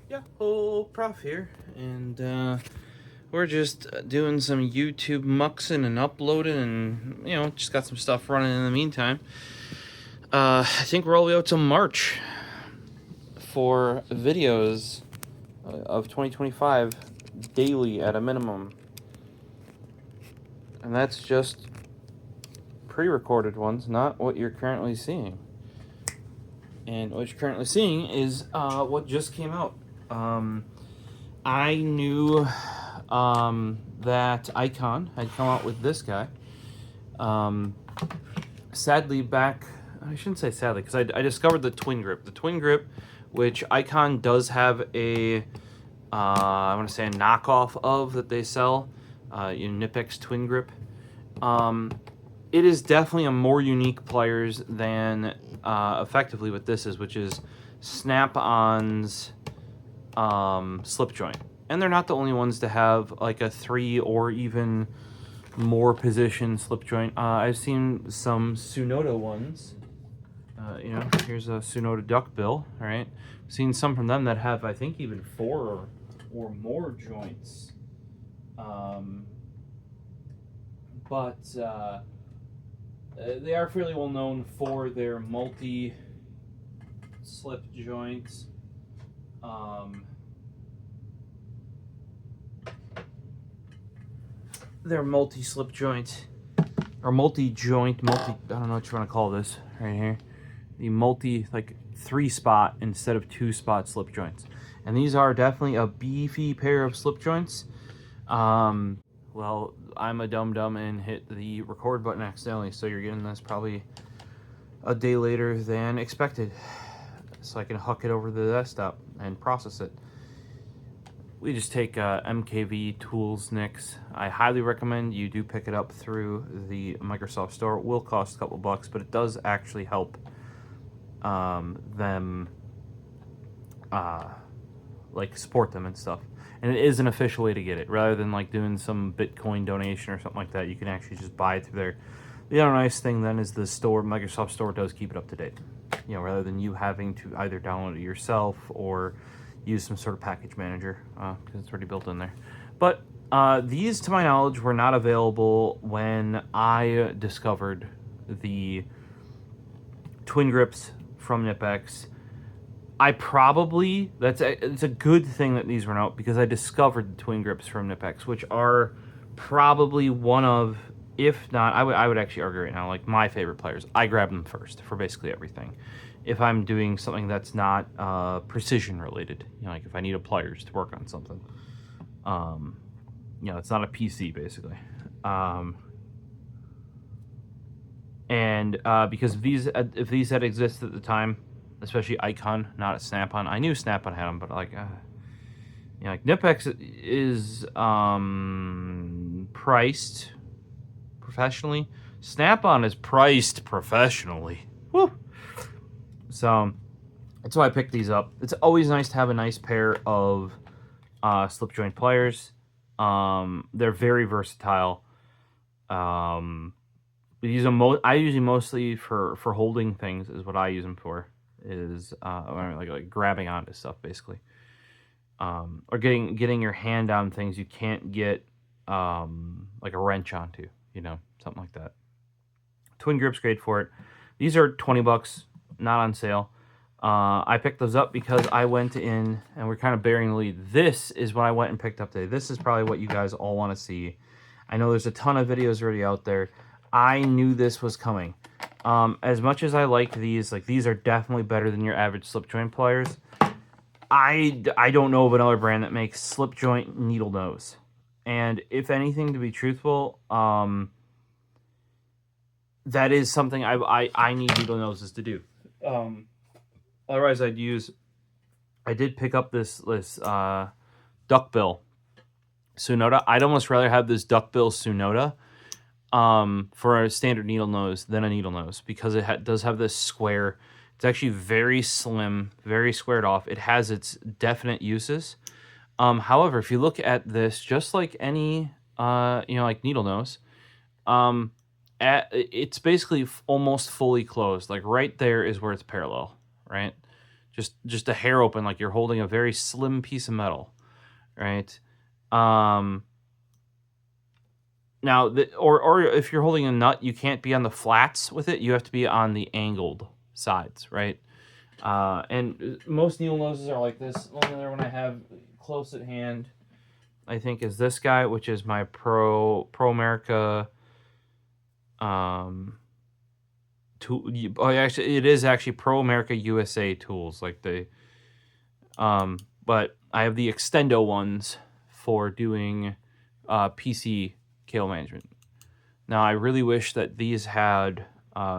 Yeah, whole prof here, and we're just doing some YouTube muxing and uploading, and just got some stuff running in the meantime. I think we're all the way out to March for videos of 2025 daily at a minimum, and that's just pre-recorded ones, not what you're currently seeing. And what you're currently seeing is what just came out. I knew that Icon had come out with this guy. Sadly, I shouldn't say sadly, because I discovered the Twin Grip. The Twin Grip, which Icon does have I want to say a knockoff of that they sell, Knipex Twin Grip. It is definitely a more unique pliers than effectively what this is, which is Snap-on's slip joint. And they're not the only ones to have like a 3 or even more position slip joint. I've seen some Tsunoda ones. Here's a Tsunoda duckbill, all right? I've seen some from them that have, I think, even 4 or more joints. But they are fairly well known for their multi-slip joints. Their multi-slip joint, or multi-joint, I don't know what you want to call this right here. The multi, like 3-spot instead of 2-spot slip joints. And these are definitely a beefy pair of slip joints. Well, I'm a dum-dum and hit the record button accidentally, so you're getting this probably a day later than expected, so I can huck it over the desktop and process it. We just take MKV Tools NICs. I highly recommend you do pick it up through the Microsoft Store. It will cost a couple bucks, but it does actually help them like support them and stuff. And it is an official way to get it, rather than like doing some Bitcoin donation or something like that. You can actually just buy it through there. The other nice thing then is the store, Microsoft Store, does keep it up to date. Rather than you having to either download it yourself or use some sort of package manager, because it's already built in there. But these, to my knowledge, were not available when I discovered the Twin Grips from Knipex. It's a good thing that these were out, because I discovered the Twin Grips from Knipex, which are probably one of, if not, I would actually argue right now, like my favorite pliers. I grab them first for basically everything. If I'm doing something that's not precision related, like if I need a pliers to work on something, it's not a PC basically. Because if these had existed at the time, especially Icon, not a Snap-on, I knew Snap-on had them, but like Knipex is priced professionally. Snap-on is priced professionally. Woo! So that's why I picked these up. It's always nice to have a nice pair of slip joint pliers. They're very versatile. I usually mostly for holding things is what I use them for. Is like grabbing onto stuff basically, or getting your hand on things you can't get like a wrench onto, something like that. Twin Grip's great for it. These are $20, not on sale. I picked those up because I went in, and we're kind of bearing the lead. This is what I went and picked up today. This is probably what you guys all want to see. I know there's a ton of videos already out there. I knew this was coming. As much as I like these are definitely better than your average slip joint pliers. I don't know of another brand that makes slip joint needle nose. And if anything, to be truthful, that is something I need needle noses to do. Otherwise, I did pick up this duckbill Tsunoda. I'd almost rather have this duckbill Tsunoda for a standard needle nose than a needle nose, because it does have this square. It's actually very slim, very squared off. It has its definite uses. However, if you look at this, just like any like needle nose, it's basically almost fully closed. Like right there is where it's parallel, right? just a hair open, like you're holding a very slim piece of metal, right? Now, or if you're holding a nut, you can't be on the flats with it. You have to be on the angled sides, right? And most needle noses are like this. The only other one I have close at hand, I think, is this guy, which is my Pro America. Tool. Oh, actually, it is actually Pro America USA tools, like the. But I have the Extendo ones for doing PC cable management. Now, I really wish that these had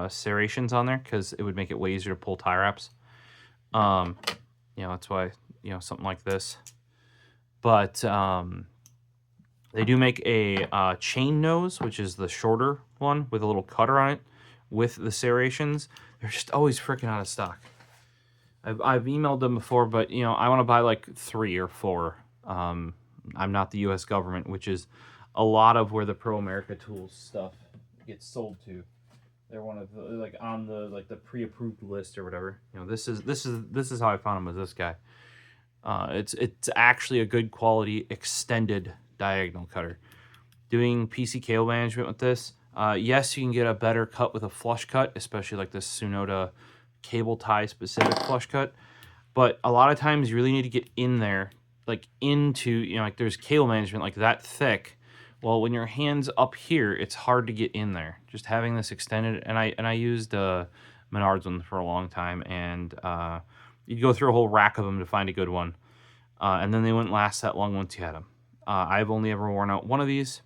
serrations on there because it would make it way easier to pull tie wraps. That's why, something like this. But they do make a chain nose, which is the shorter one with a little cutter on it with the serrations. They're just always freaking out of stock. I've emailed them before, but, I want to buy like 3 or 4. I'm not the U.S. government, which is a lot of where the Pro America Tools stuff gets sold to. They're one of the, like, on the the pre-approved list or whatever. This is how I found them, was this guy. It's actually a good quality extended diagonal cutter. Doing PC cable management with this, yes, you can get a better cut with a flush cut, especially like this Sunoda cable tie specific flush cut. But a lot of times you really need to get in there, like into, like there's cable management like that thick. Well, when your hand's up here, it's hard to get in there. Just having this extended, and I used Menards one for a long time, and you'd go through a whole rack of them to find a good one, and then they wouldn't last that long once you had them. I've only ever worn out one of these,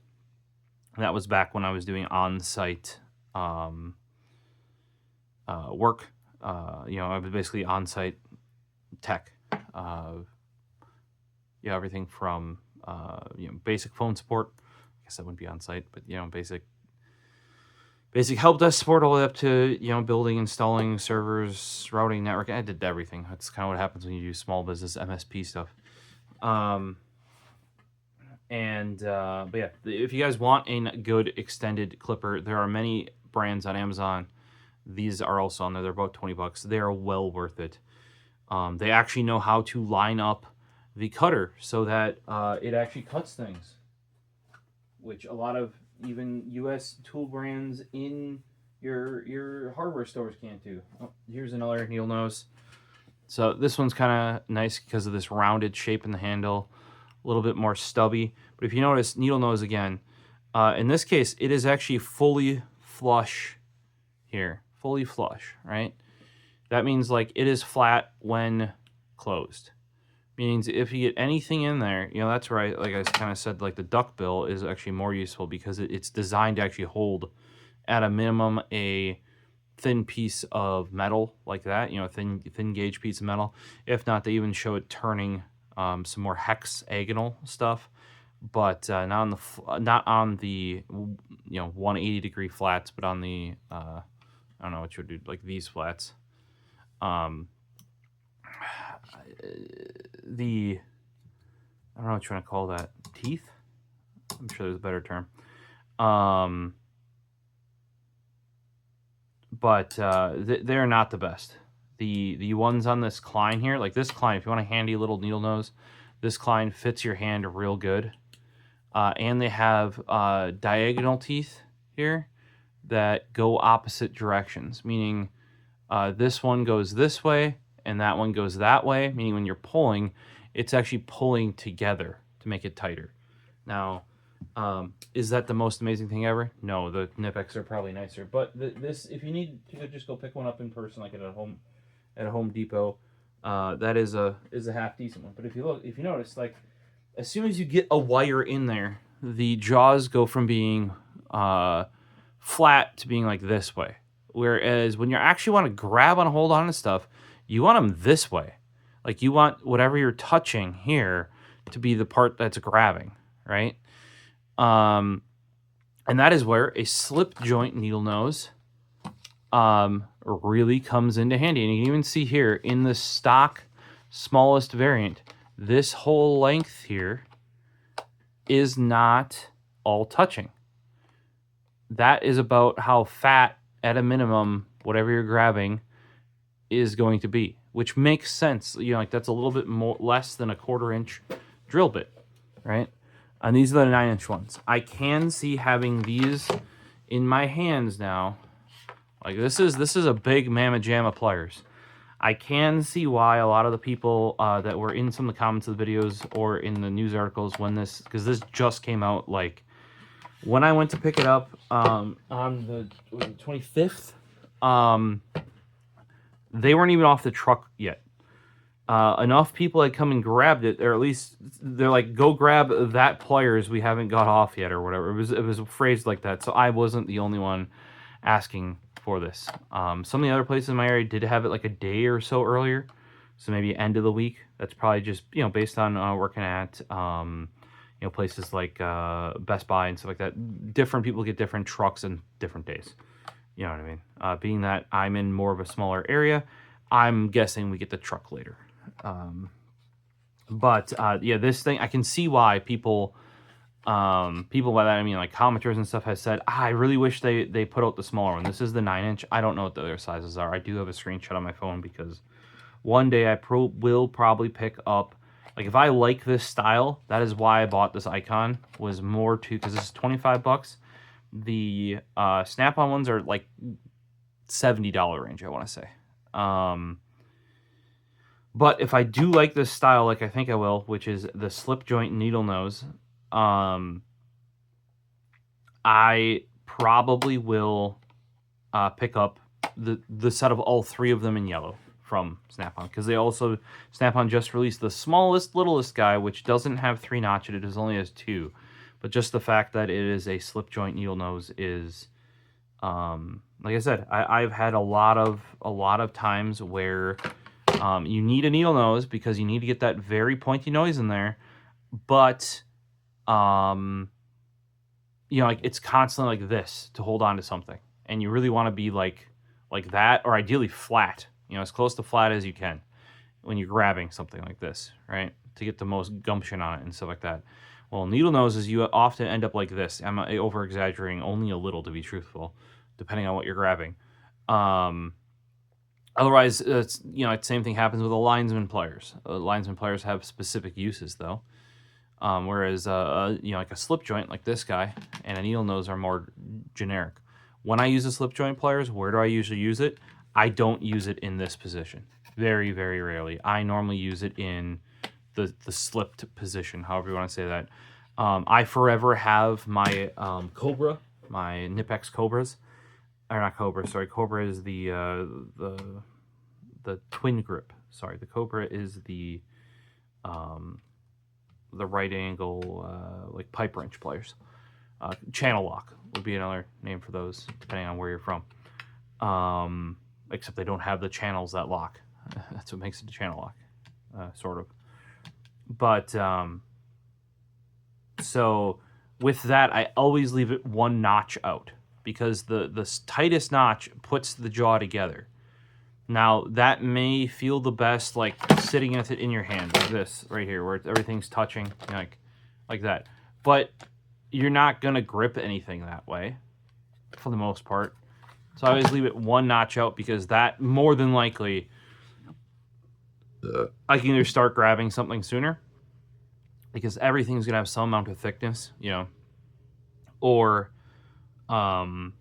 and that was back when I was doing on-site work. I was basically on-site tech. Everything from basic phone support. I guess that wouldn't be on site, but basic help desk support all the way up to building, installing servers, routing, network. I did everything. That's kind of what happens when you do small business MSP stuff. But yeah, if you guys want a good extended clipper, there are many brands on Amazon. These are also on there. They're about $20. They are well worth it. They actually know how to line up the cutter so that it actually cuts things, which a lot of even U.S. tool brands in your hardware stores can't do. Oh, here's another needle nose. So this one's kind of nice because of this rounded shape in the handle, a little bit more stubby. But if you notice, needle nose again, in this case, it is actually fully flush here. Fully flush, right? That means like it is flat when closed. Means if you get anything in there, that's right. Like I kind of said, like the duck bill is actually more useful because it's designed to actually hold at a minimum a thin piece of metal like that, thin gauge piece of metal. If not, they even show it turning some more hexagonal stuff, but not on the 180 degree flats, but on the I don't know what you would do, like these flats. The I don't know what you want to call that, teeth. I'm sure there's a better term. But they're not the best. The ones on this Klein here, like this Klein, if you want a handy little needle nose, this Klein fits your hand real good. And they have diagonal teeth here that go opposite directions, meaning this one goes this way and that one goes that way, meaning when you're pulling, it's actually pulling together to make it tighter. Now, is that the most amazing thing ever? No, the Nipex are probably nicer. But this, if you need to just go pick one up in person, like at a Home Depot, that is a half decent one. But if you notice, like as soon as you get a wire in there, the jaws go from being flat to being like this way. Whereas when you actually want to grab and hold on to stuff, you want them this way. Like you want whatever you're touching here to be the part that's grabbing, right? And that is where a slip joint needle nose really comes into handy. And you can even see here in the stock smallest variant, this whole length here is not all touching. That is about how fat, at a minimum, whatever you're grabbing is going to be. which makes sense. You know, like that's a little bit more less than a 1/4 inch drill bit, right? And these are the 9-inch ones. I can see having these in my hands now. Like this is a big mamma jamma pliers. I can see why a lot of the people that were in some of the comments of the videos or in the news articles when this, because this just came out, like when I went to pick it up on the 25th, they weren't even off the truck yet. Enough people had come and grabbed it, or at least they're like, go grab that pliers, we haven't got off yet, or whatever. It was phrased like that, so I wasn't the only one asking for this. Some of the other places in my area did have it like a day or so earlier, so maybe end of the week. That's probably just, you know, based on working at you know, places like Best Buy and stuff like that. Different people get different trucks and different days. You know what I mean? Being that I'm in more of a smaller area, I'm guessing we get the truck later. But yeah, this thing, I can see why people by that I mean like commenters and stuff has said, I really wish they put out the smaller one. This is the 9-inch. I don't know what the other sizes are. I do have a screenshot on my phone because one day I will probably pick up, like if I like this style, that is why I bought this Icon, was more to, because this is 25 bucks. The Snap-on ones are like $70 range, I want to say. But if I do like this style, like I think I will, which is the slip joint needle nose, I probably will pick up the set of all 3 of them in yellow from Snap-on, because they also, Snap-on just released the smallest, littlest guy, which doesn't have 3 notches. It only has 2. But just the fact that it is a slip joint needle nose is, like I said, I've had a lot of times where you need a needle nose because you need to get that very pointy noise in there, but you know, like it's constantly like this to hold on to something, and you really want to be like that, or ideally flat, you know, as close to flat as you can when you're grabbing something like this, right, to get the most gumption on it and stuff like that. Well, needle noses, you often end up like this. I'm over exaggerating only a little, to be truthful, depending on what you're grabbing. Otherwise, it's, you know, the same thing happens with the linesman pliers. Linesman pliers have specific uses, though. Whereas, you know, like a slip joint like this guy and a needle nose are more generic. When I use the slip joint pliers, where do I usually use it? I don't use it in this position. Very, very rarely. I normally use it in the slipped position, however you want to say that. I forever have my Cobra, my Nipex Cobras. Or not Cobra, sorry. Cobra is the twin grip. Sorry, the Cobra is the right angle, like pipe wrench pliers. Channel lock would be another name for those, depending on where you're from. Except they don't have the channels that lock. That's what makes it a channel lock, sort of. But so with that, I always leave it 1 notch out, because the tightest notch puts the jaw together. Now, that may feel the best, like sitting with it in your hand, like this right here, where everything's touching, like that. But you're not going to grip anything that way, for the most part. So I always leave it 1 notch out, because that, more than likely, I can either start grabbing something sooner, because everything's going to have some amount of thickness, you know, or I'll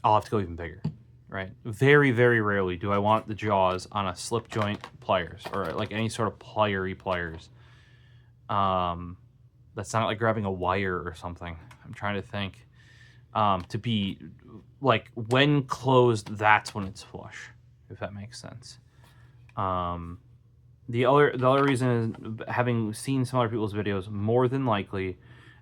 have to go even bigger, right? Very, very rarely do I want the jaws on a slip joint pliers, or like any sort of plier-y pliers. That's not like grabbing a wire or something. I'm trying to think. To be like, when closed, that's when it's flush, if that makes sense. The other reason is, having seen some other people's videos, more than likely,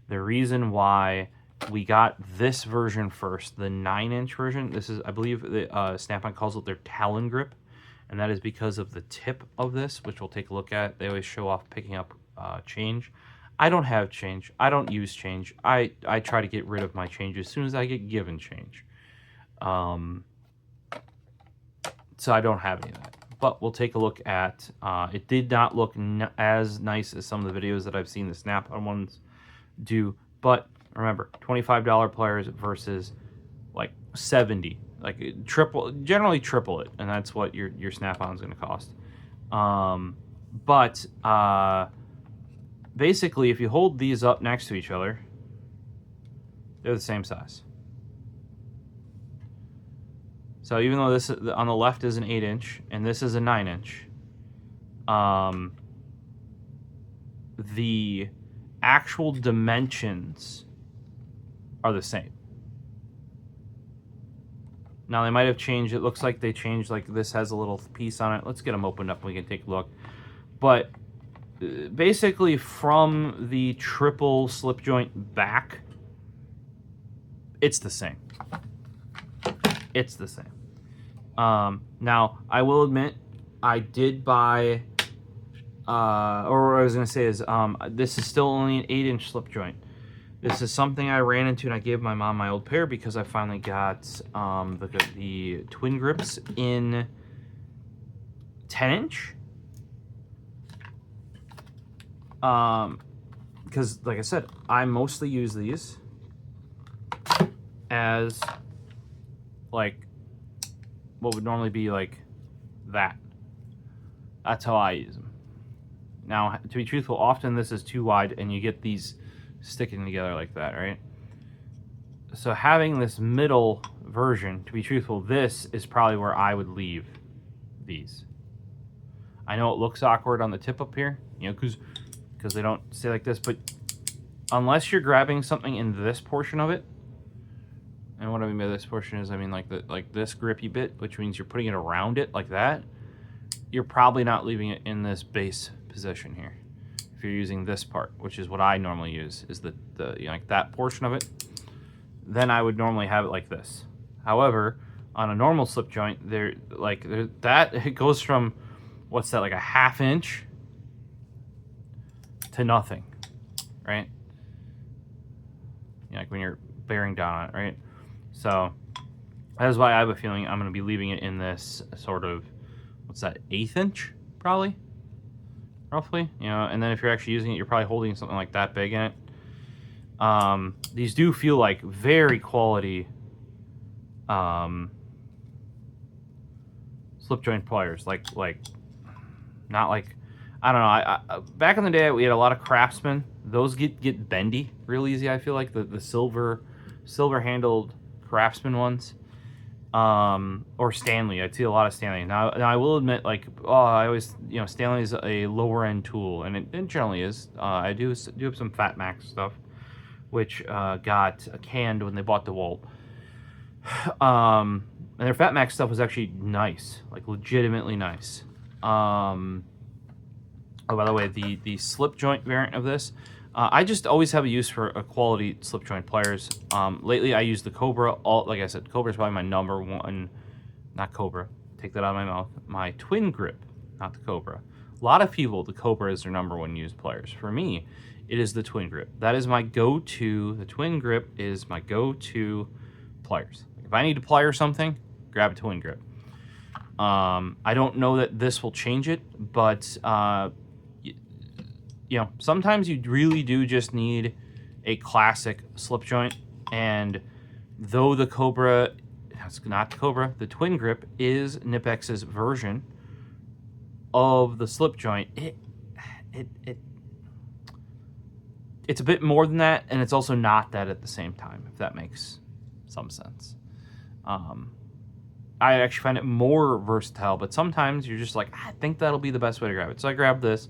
the reason why we got this version first, the 9-inch version, this is, I believe, the Snap-on calls it their Talon grip, and that is because of the tip of this, which we'll take a look at. They always show off picking up change. I don't have change. I don't use change. I try to get rid of my change as soon as I get given change. So I don't have any of that. But we'll take a look at, it did not look as nice as some of the videos that I've seen the Snap-on ones do. But remember, $25 pliers versus like $70 like generally triple it, and that's what your snap-on is going to cost. But basically, if you hold these up next to each other, they're the same size. So even though this on the left is an 8-inch and this is a 9-inch, the actual dimensions are the same. Now they might have changed. It looks like they changed. Like this has a little piece on it. Let's get them opened up and we can take a look. But basically, from the triple slip joint back, it's the same. It's the same. Now I will admit, I did buy, or what I was gonna say is, this is still only an 8-inch slip joint. This is something I ran into and I gave my mom my old pair because I finally got the twin grips in 10-inch. Because like I said, I mostly use these as like what would normally be like that. That's how I use them. Now, to be truthful, often this is too wide and you get these sticking together like that, right? So having this middle version, to be truthful, this is probably where I would leave these. I know it looks awkward on the tip up here, you know, because they don't stay like this, but unless you're grabbing something in this portion of it, and what I mean by this portion is, I mean like this grippy bit, which means you're putting it around it like that, you're probably not leaving it in this base position here. If you're using this part, which is what I normally use, is the you know, like that portion of it, then I would normally have it like this. However, on a normal slip joint, that it goes from, what's that, like a 1/2 inch to nothing, right? You know, like when you're bearing down on it, right? So that is why I have a feeling I'm going to be leaving it in this sort of, what's that, 1/8 inch, probably? Roughly, you know, and then if you're actually using it, you're probably holding something like that big in it. These do feel like very quality slip joint pliers, like not like, I don't know. I back in the day we had a lot of Craftsman. Those get bendy real easy. I feel like the silver handled Craftsman ones. Or Stanley. I'd see a lot of Stanley. Now I will admit, like, I always, you know, Stanley is a lower end tool, and it generally is. I do have some Fat Max stuff, which got canned when they bought DeWalt. And their Fat Max stuff was actually nice, like legitimately nice. Oh, by the way, the slip joint variant of this, I just always have a use for a quality slip joint pliers. Lately, I use the Cobra. Like I said, Cobra is probably my number one. Not Cobra. Take that out of my mouth. My twin grip, not the Cobra. A lot of people, the Cobra is their number one used pliers. For me, it is the twin grip. That is my go-to. The twin grip is my go-to pliers. If I need to plier something, grab a twin grip. I don't know that this will change it, but you know, sometimes you really do just need a classic slip joint, and though the Cobra, that's not the Cobra, the twin grip is Nipex's version of the slip joint, it's a bit more than that, and it's also not that at the same time, if that makes some sense. I actually find it more versatile, but sometimes you're just like, I think that'll be the best way to grab it. So I grabbed this.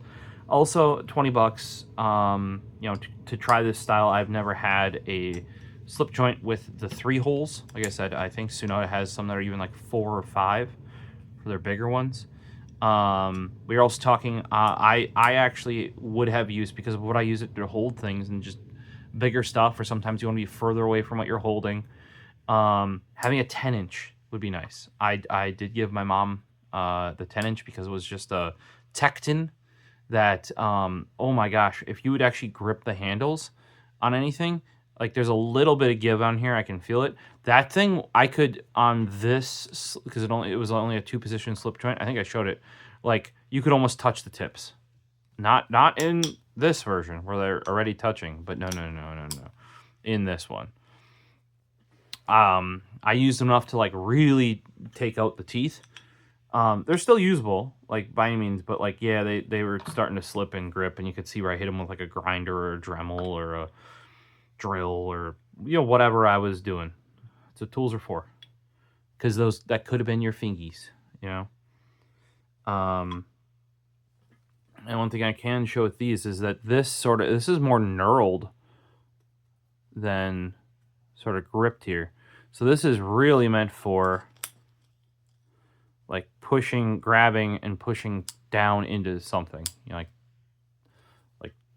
Also, $20, you know, to try this style. I've never had a slip joint with the 3 holes. Like I said, I think Sonata has some that are even like 4 or 5 for their bigger ones. We were also talking, I actually would have used, because of what I use it to hold things and just bigger stuff, or sometimes you want to be further away from what you're holding. Having a 10-inch would be nice. I did give my mom the 10-inch because it was just a Tecton that, oh my gosh, if you would actually grip the handles on anything, like there's a little bit of give on here, I can feel it. That thing, I could, on this, because it was only a 2-position slip joint, I think I showed it, like you could almost touch the tips. Not in this version where they're already touching, but no. In this one. I used them enough to like really take out the teeth. They're still usable, like by any means, but like yeah, they were starting to slip and grip, and you could see where I hit them with like a grinder or a Dremel or a drill or whatever I was doing. That's what tools are for, because that could have been your fingies, And one thing I can show with these is that this is more knurled than sort of gripped here. So this is really meant for like grabbing and pushing down into something, like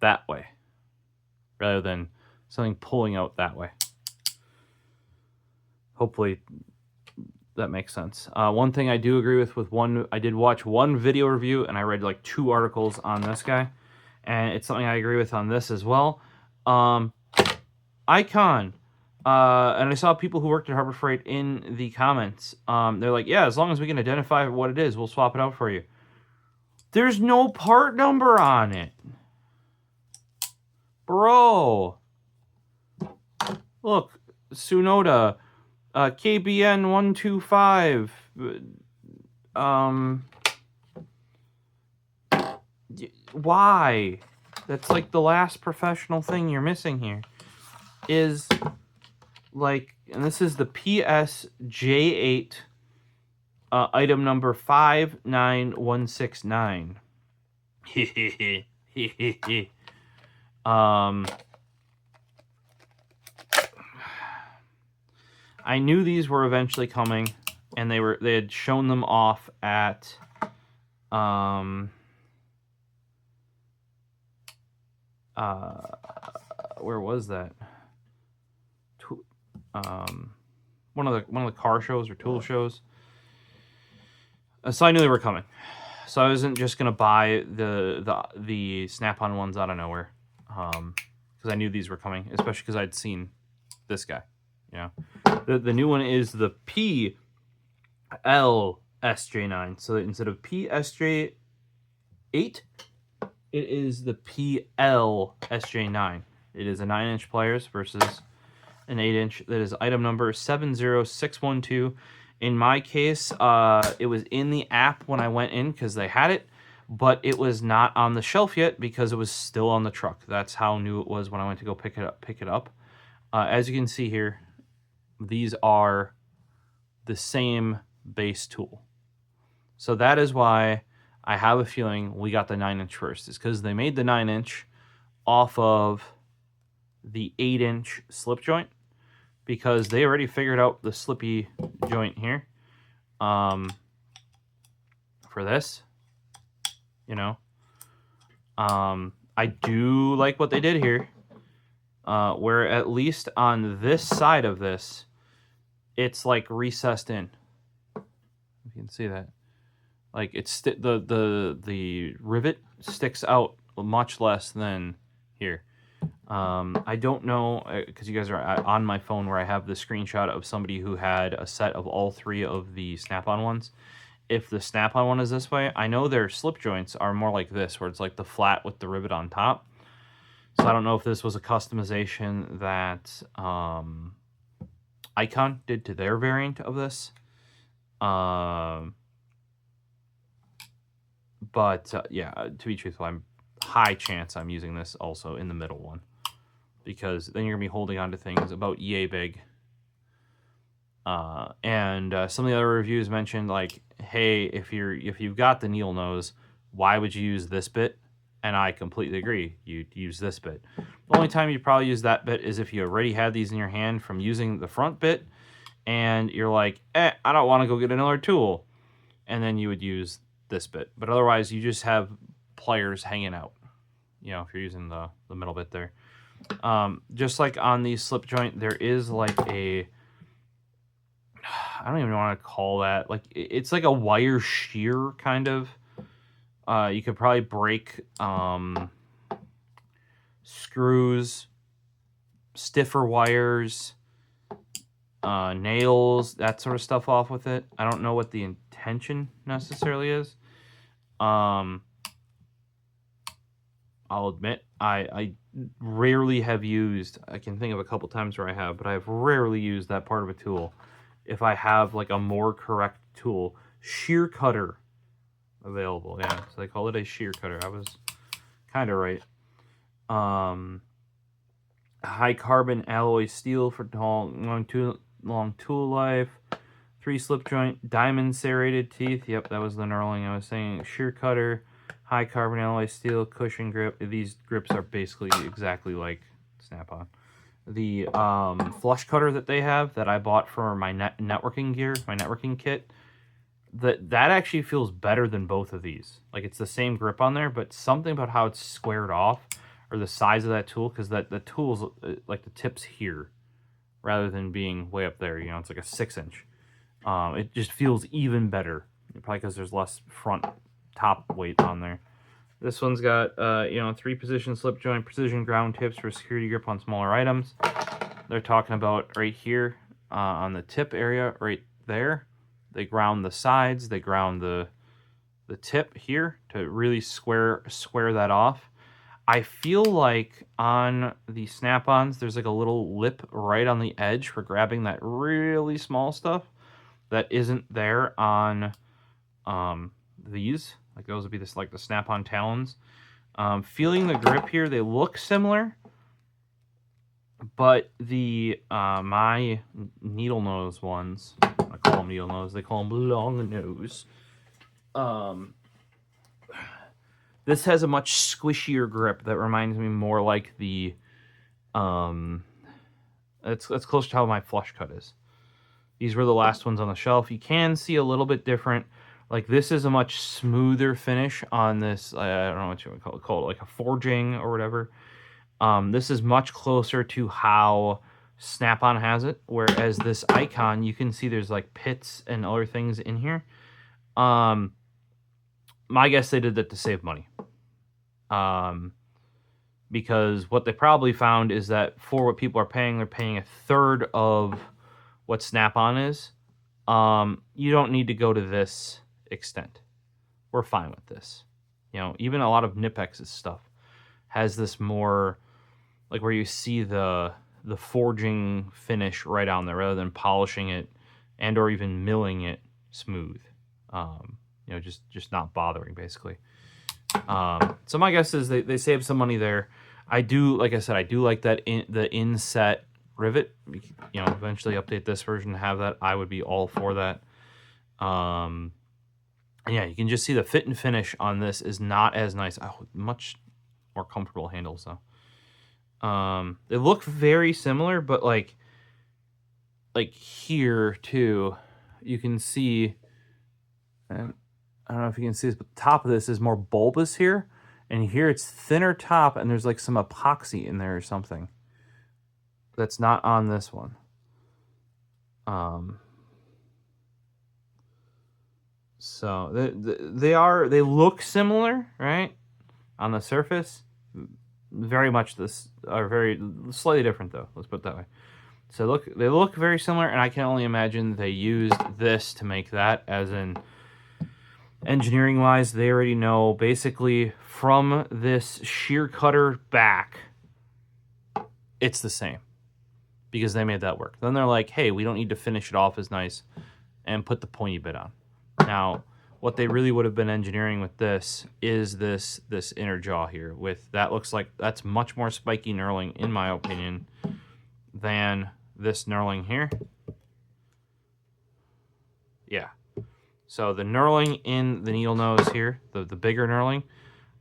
that way, rather than something pulling out that way. Hopefully that makes sense. One thing I do agree with I did watch one video review and I read like 2 articles on this guy, and it's something I agree with on this as well. Icon. And I saw people who worked at Harbor Freight in the comments. They're like, yeah, as long as we can identify what it is, we'll swap it out for you. There's no part number on it. Bro. Look, Tsunoda, KBN 125. Why? That's like the last professional thing you're missing here. Is like, and this is the PLSJ9 item number 59169. I knew these were eventually coming, and they had shown them off at where was that? One of the car shows or tool shows. So I knew they were coming. So I wasn't just gonna buy the Snap-on ones out of nowhere, because I knew these were coming, especially because I'd seen this guy. The new one is the PLSJ9. So instead of PSJ8, it is the PLSJ9. It is a 9-inch pliers versus an 8-inch. That is item number 70612. In my case, it was in the app when I went in because they had it, but it was not on the shelf yet because it was still on the truck. That's how new it was when I went to go pick it up. As you can see here, these are the same base tool. So that is why I have a feeling we got the 9-inch first. It's because they made the 9-inch off of the 8-inch slip joint, because they already figured out the slippy joint here for this, I do like what they did here, where at least on this side of this, it's like recessed in. If you can see that, like it's the rivet sticks out much less than here. I don't know, because you guys are on my phone where I have the screenshot of somebody who had a set of all 3 of the Snap-on ones. If the Snap-on one is this way, I know their slip joints are more like this, where it's like the flat with the rivet on top. So I don't know if this was a customization that Icon did to their variant of this. But yeah, to be truthful, I'm high chance I'm using this also in the middle one, because then you're gonna be holding on to things about yay big. And some of the other reviews mentioned like, hey, if you've got the needle nose, why would you use this bit? And I completely agree. You'd use this bit. The only time you probably use that bit is if you already had these in your hand from using the front bit, and you're like, I don't want to go get another tool, and then you would use this bit. But otherwise, you just have pliers hanging out, if you're using the middle bit there. Just like on the slip joint, there is like I don't even want to call that, like it's like a wire shear kind of. You could probably break screws, stiffer wires, nails, that sort of stuff off with it. I don't know what the intention necessarily is. I'll admit, I rarely have used, I can think of a couple times where I have, but I've rarely used that part of a tool. If I have like a more correct tool, shear cutter available. Yeah, so they call it a shear cutter. I was kind of right. High carbon alloy steel for long tool life. 3 slip joint, diamond serrated teeth. Yep, that was the knurling I was saying. Shear cutter, high carbon alloy steel, cushion grip. These grips are basically exactly like Snap-on. The flush cutter that they have that I bought for my networking gear, my networking kit, that actually feels better than both of these. Like, it's the same grip on there, but something about how it's squared off, or the size of that tool, because the tool's like the tip's here rather than being way up there. You know, it's like a 6-inch. It just feels even better, probably because there's less front top weight on there. This one's got 3-position slip joint, precision ground tips for security grip on smaller items. They're talking about right here on the tip area, right there. They ground the sides. They ground the tip here to really square that off. I feel like on the Snap-ons, there's like a little lip right on the edge for grabbing that really small stuff that isn't there on these. Like, those would be this, like the Snap-on Talons. Feeling the grip here, they look similar, but the my needle nose ones, I call them needle nose, they call them long nose. This has a much squishier grip that reminds me more like the it's close to how my flush cut is. These were the last ones on the shelf. You can see a little bit different. Like, this is a much smoother finish on this. I don't know what you would call it, like a forging or whatever. This is much closer to how Snap-on has it, whereas this Icon, you can see there's like pits and other things in here. My guess they did that to save money. Because what they probably found is that for what people are paying, they're paying a third of what Snap-on is. You don't need to go to this extent. We're fine with this. You know, even a lot of Nipex's stuff has this more, like, where you see the forging finish right on there rather than polishing it and or even milling it smooth. Just not bothering, basically. So my guess is they save some money there. I do, like I said, I do like that the inset rivet. You know, eventually update this version to have that. I would be all for that. And yeah, you can just see the fit and finish on this is not as nice. Oh, much more comfortable handles though. They look very similar, but like here too, you can see, and I don't know if you can see this, but the top of this is more bulbous here, and here it's thinner top, and there's like some epoxy in there or something that's not on this one. So they look similar, right, on the surface. Very much this are very slightly different though. Let's put it that way. So they look very similar, and I can only imagine they used this to make that, as in engineering wise, they already know basically from this shear cutter back, it's the same because they made that work. Then they're like, hey, we don't need to finish it off as nice and put the pointy bit on. Now, what they really would have been engineering with this is this inner jaw here. With that, looks like that's much more spiky knurling, in my opinion, than this knurling here. Yeah. So the knurling in the needle nose here, the bigger knurling,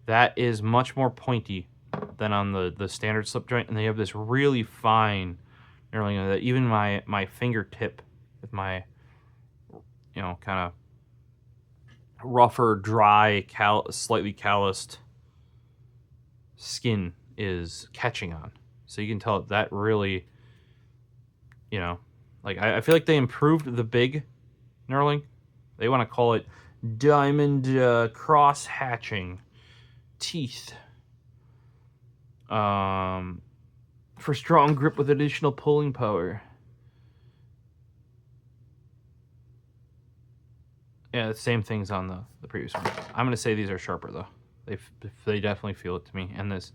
that is much more pointy than on the standard slip joint, and they have this really fine knurling that even my fingertip with my, you know, kind of rougher, dry, slightly calloused skin is catching on. So you can tell that really, you know, like I feel like they improved the big knurling. They want to call it diamond cross hatching teeth. For strong grip with additional pulling power. Yeah, the same things on the previous one. I'm going to say these are sharper, though. They definitely feel it to me. And this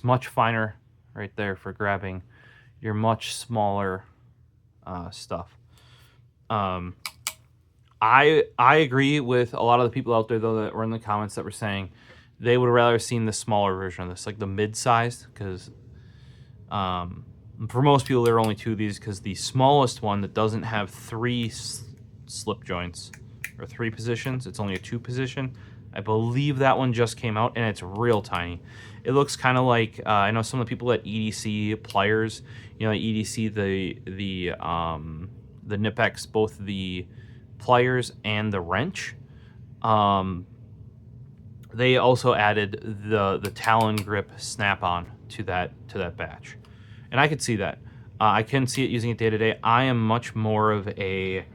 much finer right there for grabbing your much smaller stuff. I agree with a lot of the people out there though that were in the comments that were saying they would rather have seen the smaller version of this, like the mid-sized, because for most people there are only 2 of these, because the smallest one that doesn't have 3 slip joints or 3 positions, it's only a 2 position. I believe that one just came out, and it's real tiny. It looks kind of like I know some of the people at EDC Pliers, you know, EDC the Knipex, both the pliers and the wrench. They also added the Talon grip snap-on to that batch, and I could see that. I can see it using it day to day. I am much more of a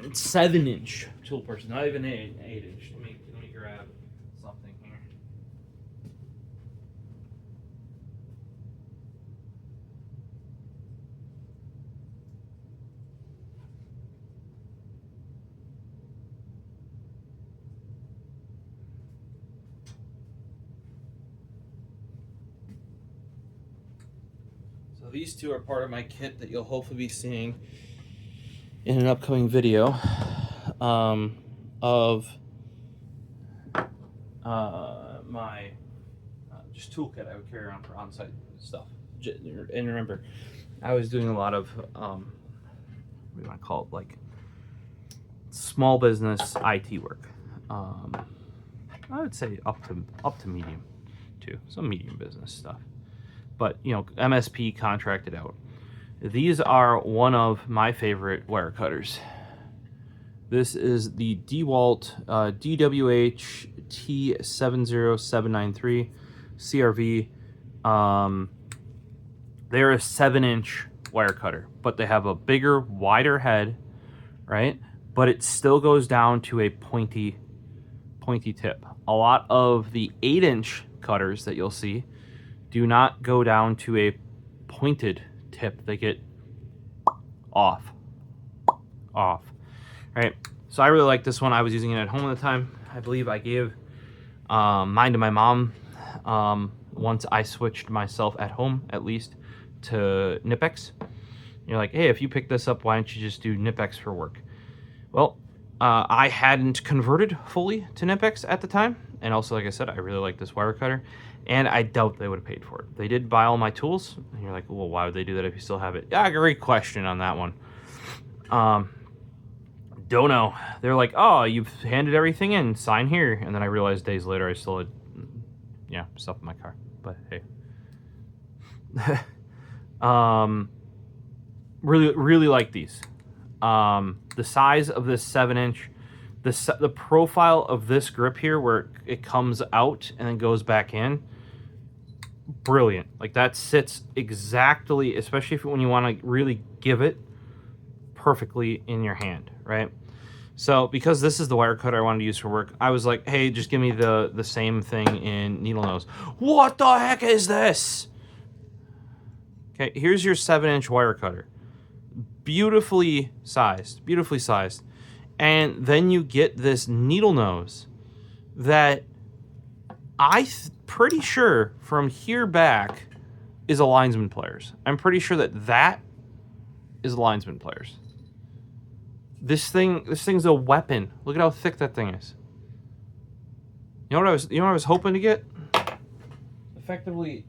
7-inch tool person, not even 8-inch. Let me grab something here. So these 2 are part of my kit that you'll hopefully be seeing in an upcoming video of my just toolkit I would carry around for on-site stuff. And remember, I was doing a lot of what do you want to call it, like small business IT work. I would say up to medium too, some medium business stuff. But you know, MSP contracted out. These are one of my favorite wire cutters. This is the DeWalt DWH T70793 CRV. They're a 7-inch wire cutter, but they have a bigger, wider head, right? But it still goes down to a pointy tip. A lot of the 8-inch cutters that you'll see do not go down to a pointed tip. They get off, right? So I really like this one. I was using it at home at the time. I believe I gave mine to my mom once I switched myself at home, at least, to Knipex. You're like, hey, if you pick this up, why don't you just do Knipex for work? Well, I hadn't converted fully to Knipex at the time, and also, like I said, I really like this wire cutter, and I doubt they would have paid for it. They did buy all my tools, and you're like, well, why would they do that if you still have it? Yeah, great question on that one. Don't know. They're like, oh, you've handed everything in, sign here, and then I realized days later I still had, yeah, stuff in my car. But hey, really like these. The size of this 7-inch, the profile of this grip here, where it comes out and then goes back in, brilliant. Like that sits exactly, especially when you want to really give it perfectly in your hand, right? So because this is the wire cutter I wanted to use for work, I was like, hey, just give me the same thing in needle nose. What the heck is this? Okay, here's your 7-inch wire cutter. Beautifully sized. And then you get this needle nose that pretty sure from here back is a linesman pliers. I'm pretty sure that is a linesman pliers. This thing's a weapon. Look at how thick that thing is. You know what I was hoping to get? Effectively,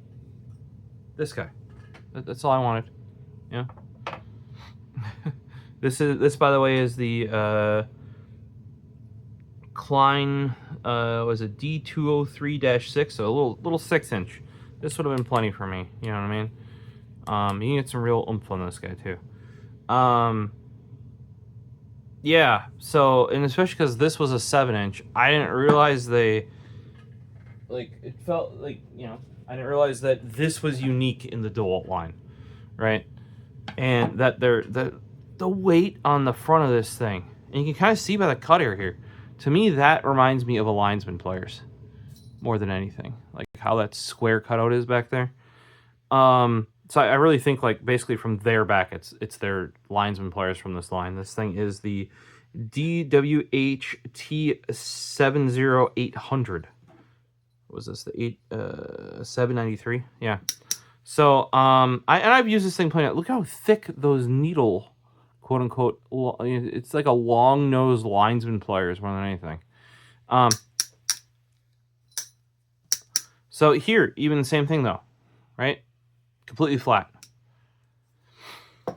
this guy. That's all I wanted. Yeah. This by the way is the Klein was a D203-6, so a little 6-inch. This would have been plenty for me. You know what I mean? You can get some real oomph on this guy too. Yeah. So, and especially because this was a 7-inch, I didn't realize it felt like, you know, I didn't realize that this was unique in the DeWalt line, right? And that the weight on the front of this thing, and you can kind of see by the cutter here. To me, that reminds me of a linesman pliers more than anything, like how that square cutout is back there. So I really think, like, basically from their back, it's their linesman pliers from this line. This thing is the DWHT70800. What was this, the 793? Yeah. So I've used this thing playing out. Look how thick those needle, quote unquote, it's like a long nosed linesman pliers more than anything. So here, even the same thing though, right? Completely flat.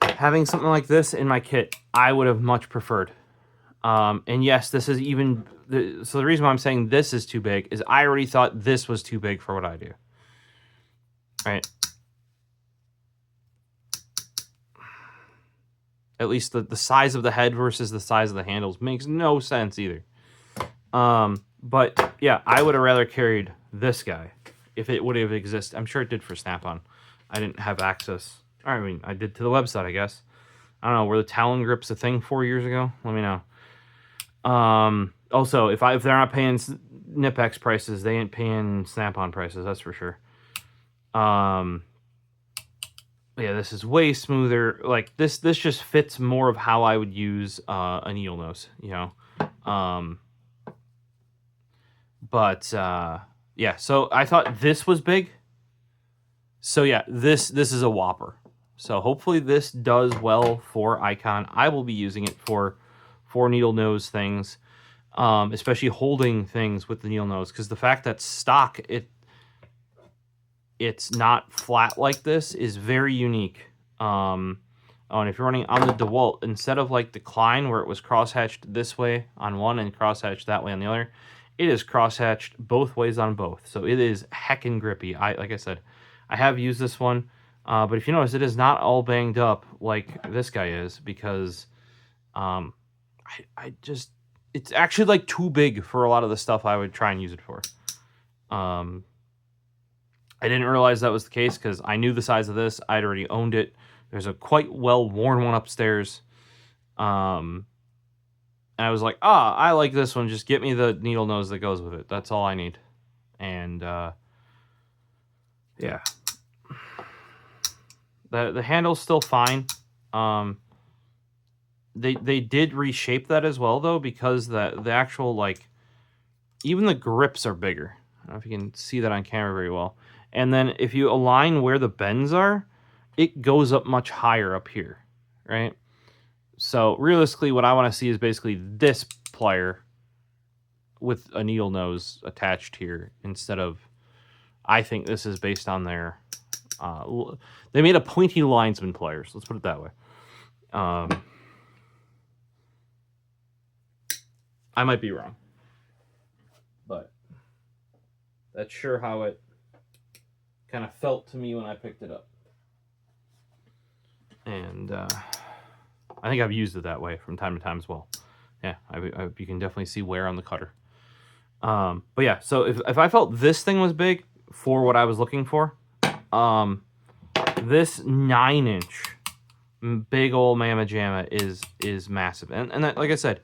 Having something like this in my kit, I would have much preferred. And yes, this is even... So the reason why I'm saying this is too big is I already thought this was too big for what I do. Right? At least the size of the head versus the size of the handles makes no sense either. But yeah, I would have rather carried this guy if it would have existed. I'm sure it did for Snap-on. I didn't have access. I mean, I did to the website, I guess. I don't know, were the Talon grips a thing 4 years ago? Let me know. Also, if they're not paying Nipex prices, they ain't paying Snap-on prices, that's for sure. Yeah, this is way smoother. Like, this just fits more of how I would use a needle nose, you know? Yeah, so I thought this was big. So yeah, this is a whopper. So hopefully this does well for Icon. I will be using it for needle nose things, especially holding things with the needle nose, because the fact that stock it's not flat like this is very unique. And if you're running on the DeWalt, instead of like the Klein where it was crosshatched this way on one and crosshatched that way on the other, it is crosshatched both ways on both. So it is heckin' grippy. Like I said, I have used this one, but if you notice, it is not all banged up like this guy is, because it's actually like too big for a lot of the stuff I would try and use it for. I didn't realize that was the case because I knew the size of this. I'd already owned it. There's a quite well-worn one upstairs. And I was like, I like this one. Just get me the needle nose that goes with it. That's all I need. And, yeah. The handle's still fine. They did reshape that as well, though, because the actual, like, even the grips are bigger. I don't know if you can see that on camera very well. And then if you align where the bends are, it goes up much higher up here, right? So realistically, what I want to see is basically this plier with a needle nose attached here instead of... I think this is based on their... they made a pointy linesman pliers. Let's put it that way. I might be wrong, but that's sure how it kind of felt to me when I picked it up. And I think I've used it that way from time to time as well. Yeah, you can definitely see wear on the cutter. But yeah, so if I felt this thing was big for what I was looking for, this 9-inch big old Mamma Jamma is massive. And that, like I said,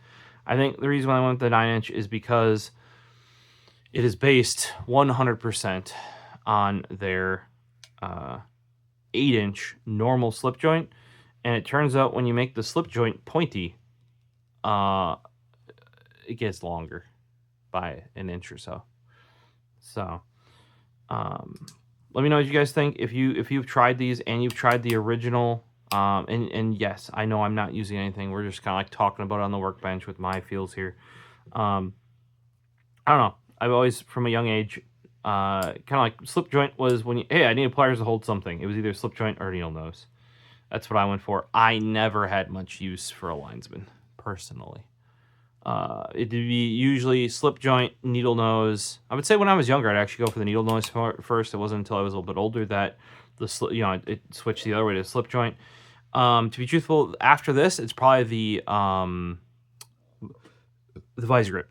I think the reason why I went with the 9-inch is because it is based 100% on their 8-inch normal slip joint. And it turns out when you make the slip joint pointy, it gets longer by an inch or so. So, let me know what you guys think. If you've tried these and you've tried the original, and yes, I know I'm not using anything. We're just kind of like talking about it on the workbench with my feels here. I don't know. I've always, from a young age, kind of like slip joint was when hey, I need pliers to hold something. It was either slip joint or needle nose. That's what I went for. I never had much use for a linesman, personally. It'd be usually slip joint, needle nose. I would say when I was younger, I'd actually go for the needle nose first. It wasn't until I was a little bit older that it switched the other way to slip joint. To be truthful, after this, it's probably the visor grip.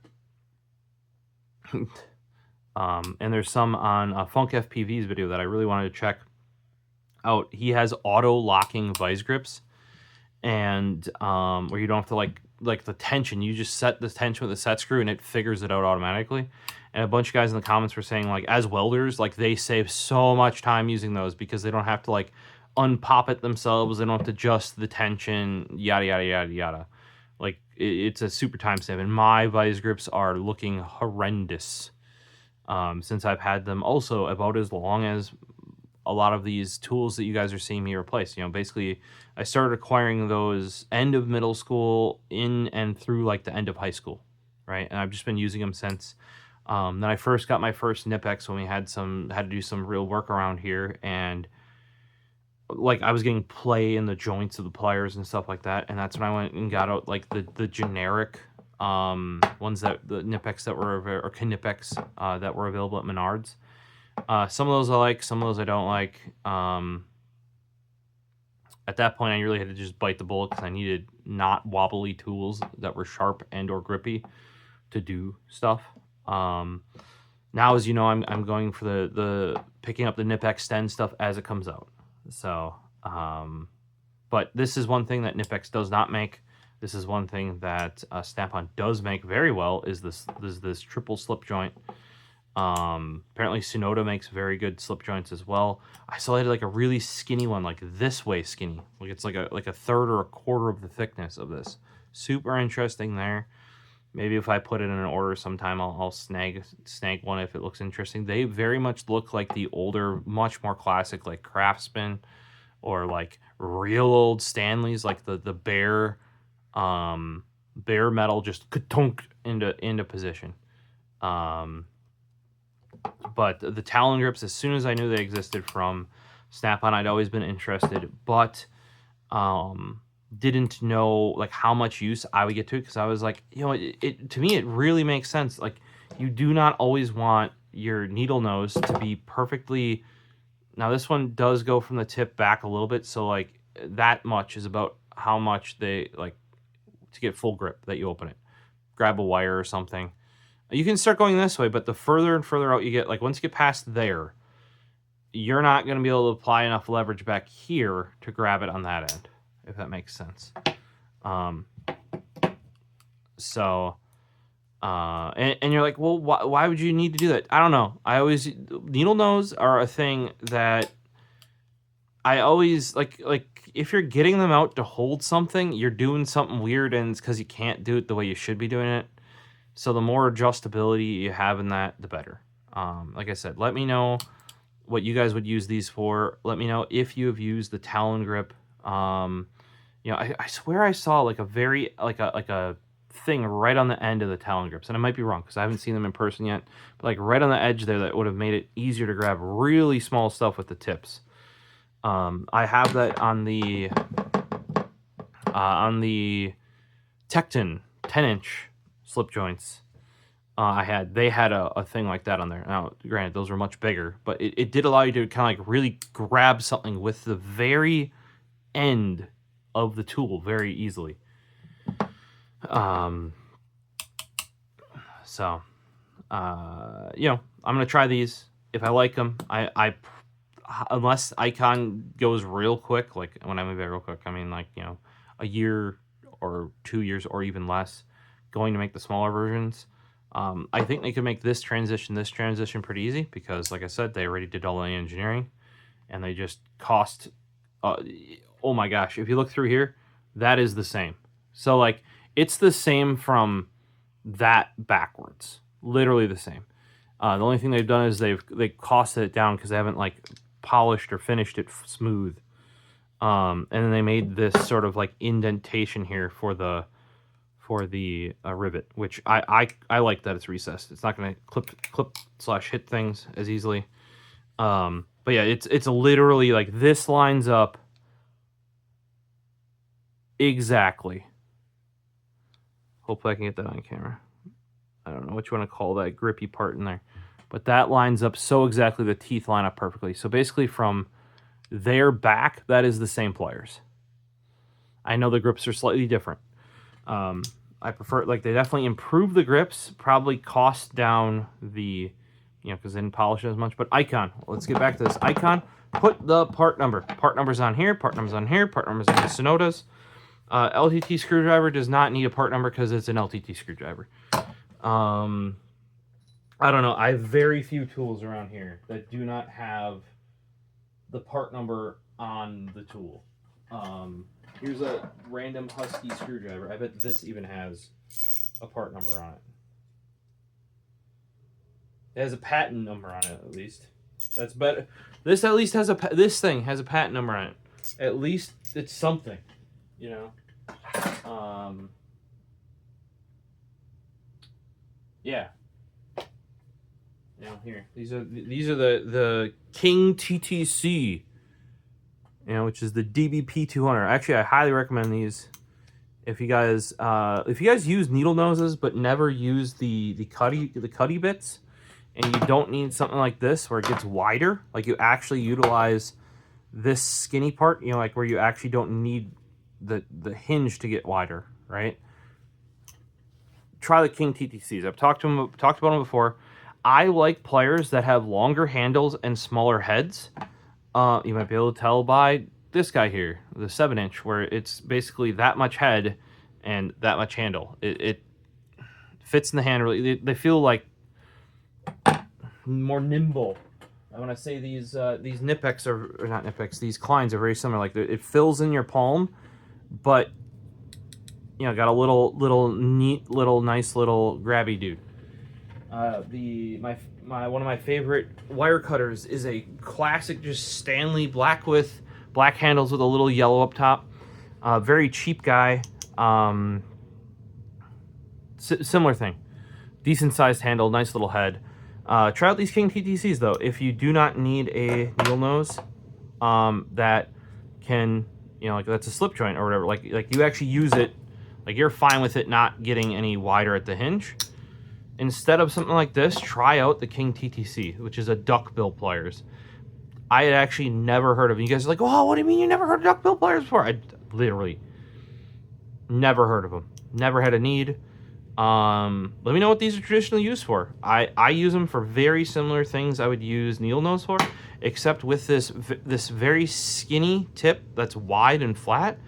And there's some on Funk FPV's video that I really wanted to check out. He has auto locking vice grips, and where you don't have to like the tension, you just set the tension with a set screw and it figures it out automatically. And a bunch of guys in the comments were saying, like, as welders, like, they save so much time using those because they don't have to like unpop it themselves, they don't have to adjust the tension, yada yada yada yada. Like, it's a super time save, and my vice grips are looking horrendous. Since I've had them also about as long as a lot of these tools that you guys are seeing me replace. You know, basically, I started acquiring those end of middle school in and through like the end of high school, right? And I've just been using them since. Then I first got my first Nipex when we had to do some real work around here, and like I was getting play in the joints of the pliers and stuff like that, and that's when I went and got out like the generic ones, that the Nipex that were or Knipex that were available at Menards. Some of those I like, some of those I don't like. At that point, I really had to just bite the bullet because I needed not wobbly tools that were sharp and or grippy to do stuff. Now, as you know, I'm going for the picking up the Nip Extend stuff as it comes out. So, but this is one thing that Nipex does not make. This is one thing that Snap-on does make very well, is this triple slip joint. Apparently Sonoda makes very good slip joints as well. I saw they had like a really skinny one, like this way skinny. Like it's like a third or a quarter of the thickness of this. Super interesting there. Maybe if I put it in an order sometime, I'll snag one if it looks interesting. They very much look like the older, much more classic, like Craftsman or like real old Stanleys, like the bare metal just ka-tunk into position. But the Talon grips, as soon as I knew they existed from Snap-on, I'd always been interested, but didn't know like how much use I would get to it, because I was like, you know, to me it really makes sense. Like, you do not always want your needle nose to be perfectly. Now this one does go from the tip back a little bit, so like that much is about how much they like to get full grip that you open it. Grab a wire or something. You can start going this way, but the further and further out you get, like once you get past there, you're not going to be able to apply enough leverage back here to grab it on that end, if that makes sense. And you're like, well, why would you need to do that? I don't know. Needle nose are a thing that I always like if you're getting them out to hold something, you're doing something weird, and it's because you can't do it the way you should be doing it. So the more adjustability you have in that, the better. Like I said, let me know what you guys would use these for. Let me know if you have used the Talon grip. You know, I swear I saw like a thing right on the end of the Talon grips, and I might be wrong because I haven't seen them in person yet. But like right on the edge there, that would have made it easier to grab really small stuff with the tips. I have that on the Tecton 10-inch slip joints. They had a thing like that on there. Now, granted, those were much bigger, but it did allow you to kind of like really grab something with the very end of the tool very easily. So, you know, I'm gonna try these. If I like them, I unless Icon goes real quick, like when I move it real quick, I mean like, you know, a year or 2 years or even less, going to make the smaller versions. I think they could make this transition pretty easy, because like I said, they already did all the engineering, and they just cost, oh my gosh, if you look through here, that is the same. So like, it's the same from that backwards, literally the same. The only thing they've done is they costed it down because they haven't like polished or finished it smooth. And then they made this sort of like indentation here for the rivet, which I like that it's recessed. It's not going to clip/hit things as easily. But yeah, it's literally like this lines up exactly. Hopefully I can get that on camera. I don't know what you want to call that grippy part in there, but that lines up so exactly. The teeth line up perfectly. So basically from their back, that is the same pliers. I know the grips are slightly different. I prefer, like, they definitely improve the grips, probably cost down the, you know, because they didn't polish it as much. But Icon, let's get back to this. Icon, put the part number. Part number's on here, part number's on here, part number's on the Sonodas. LTT screwdriver does not need a part number because it's an LTT screwdriver. I don't know. I have very few tools around here that do not have the part number on the tool. Here's a random Husky screwdriver. I bet this even has a part number on it. It has a patent number on it, at least. That's better. This at least has a this thing has a patent number on it. At least it's something, you know. Yeah. You know, here these are the King TTC. You know, which is the DBP 200. Actually, I highly recommend these. If you guys use needle noses but never use the cutty bits, and you don't need something like this where it gets wider, like you actually utilize this skinny part, you know, like where you actually don't need the hinge to get wider, right? Try the King TTCs. I've talked about them before. I like pliers that have longer handles and smaller heads. You might be able to tell by this guy here, the 7-inch, where it's basically that much head and that much handle. It fits in the hand really. They feel like more nimble. I want to say these Knipex or not Knipex. These Kleins are very similar. Like it fills in your palm, but you know, got a little neat, nice little grabby dude. One of my favorite wire cutters is a classic, just Stanley black handles with a little yellow up top. Very cheap guy. Similar thing, decent sized handle, nice little head. Try out these King TTCs though. If you do not need a needle nose, that can, you know, like that's a slip joint or whatever. Like you actually use it, like you're fine with it not getting any wider at the hinge. Instead of something like this, try out the King TTC, which is a duckbill pliers. I had actually never heard of it. You guys are like, oh, what do you mean you never heard of duckbill pliers before? I literally never heard of them. Never had a need. Let me know what these are traditionally used for. I use them for very similar things I would use needle nose for, except with this very skinny tip that's wide and flat.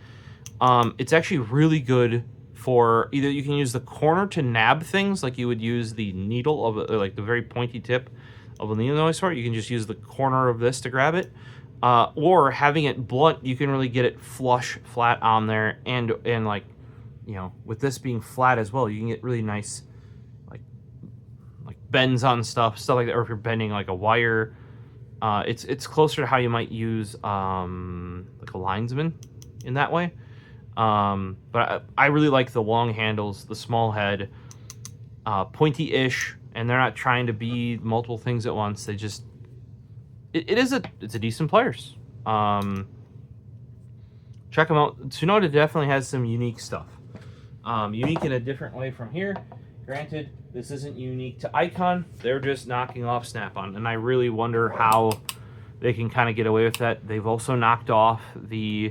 It's actually really good for either you can use the corner to nab things like you would use the needle of like the very pointy tip of a needle nose for. You can just use the corner of this to grab it, or having it blunt, you can really get it flat on there, and like, you know, with this being flat as well, you can get really nice like bends on stuff like that. Or if you're bending like a wire, it's closer to how you might use like a linesman in that way. But I really like the long handles, the small head, pointy-ish, and they're not trying to be multiple things at once. They just, it's a decent pliers. Check them out. Tsunoda definitely has some unique stuff. Unique in a different way from here. Granted, this isn't unique to Icon. They're just knocking off Snap-on, and I really wonder how they can kind of get away with that. They've also knocked off the...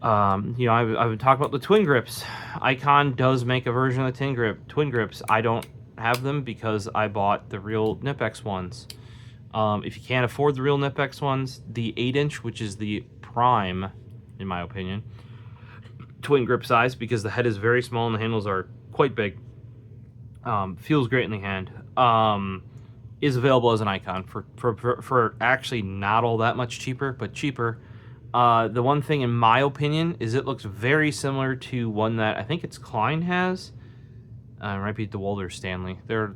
you know, I've been talking about the twin grips. Icon does make a version of the twin grips. I don't have them because I bought the real Knipex ones. If you can't afford the real Knipex ones, the 8-inch, which is the prime, in my opinion, twin grip size, because the head is very small and the handles are quite big, feels great in the hand, is available as an Icon for actually not all that much cheaper, but cheaper. The one thing, in my opinion, is it looks very similar to one that I think it's Klein has. It might be DeWalt or Stanley. There's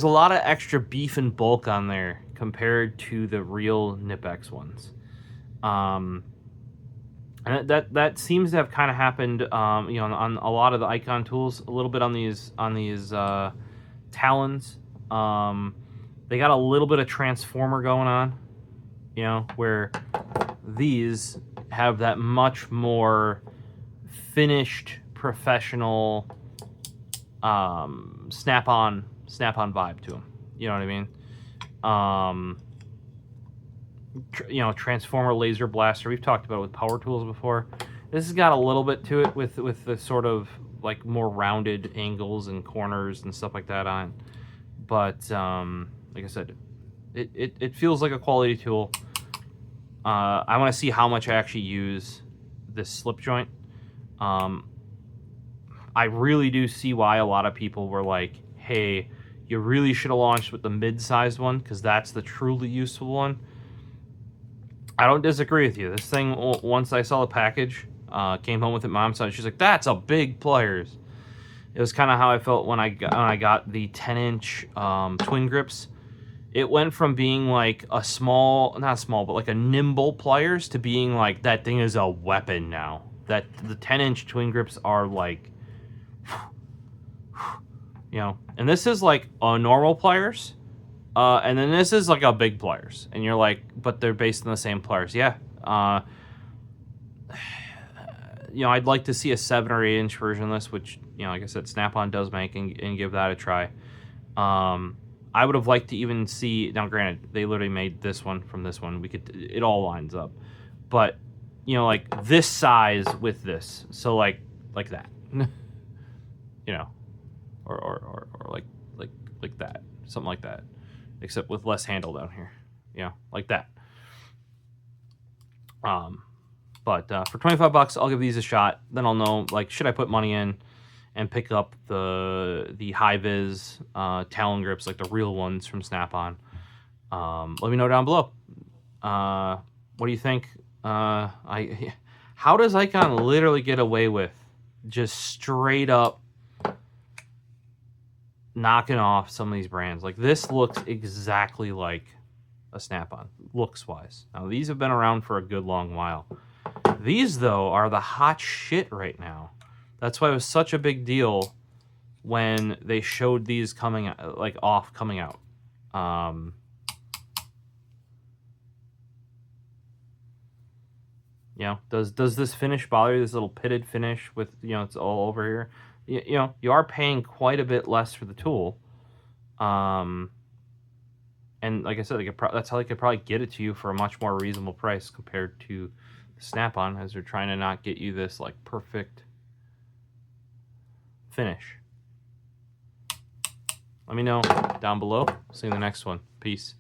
a lot of extra beef and bulk on there compared to the real Knipex ones. And that seems to have kind of happened, you know, on a lot of the Icon tools, a little bit on these Talons. They got a little bit of transformer going on. You know, where these have that much more finished, professional, snap-on vibe to them. You know what I mean? You know, transformer laser blaster. We've talked about it with power tools before. This has got a little bit to it with the sort of like more rounded angles and corners and stuff like that on. But like I said, it feels like a quality tool. I want to see how much I actually use this slip joint. I really do see why a lot of people were like, hey, you really should have launched with the mid-sized one, because that's the truly useful one. I don't disagree with you. This thing, once I saw the package, came home with it, Mom saw it, she's like, that's a big Pliers. It was kind of how I felt when I got the 10-inch twin grips. It went from being like a small, not small, but like a nimble Pliers to being like, that thing is a weapon now. That the 10-inch twin grips are like, you know, and this is like a normal Pliers. And then this is like a big Pliers. And you're like, but they're based on the same Pliers. Yeah. You know, I'd like to see a 7 or 8 inch version of this, which, you know, like I said, Snap-on does make, and give that a try. I would have liked to even see, now granted, they literally made this one from this one. It all lines up. But, you know, like this size with this. So like that. You know, or like that. Something like that. Except with less handle down here. You know, like that. But for $25, I'll give these a shot. Then I'll know, like, should I put money in and pick up the high-vis Talon grips, like the real ones from Snap-on? Let me know down below. What do you think? How does Icon literally get away with just straight up knocking off some of these brands? Like, this looks exactly like a Snap-on, looks-wise. Now, these have been around for a good long while. These, though, are the hot shit right now. That's why it was such a big deal when they showed these coming out. You know, does this finish bother you? This little pitted finish with, you know, it's all over here. You know, you are paying quite a bit less for the tool. And like I said, that's how they could probably get it to you for a much more reasonable price compared to Snap-on, as they're trying to not get you this like perfect finish. Let me know down below. See you in the next one. Peace.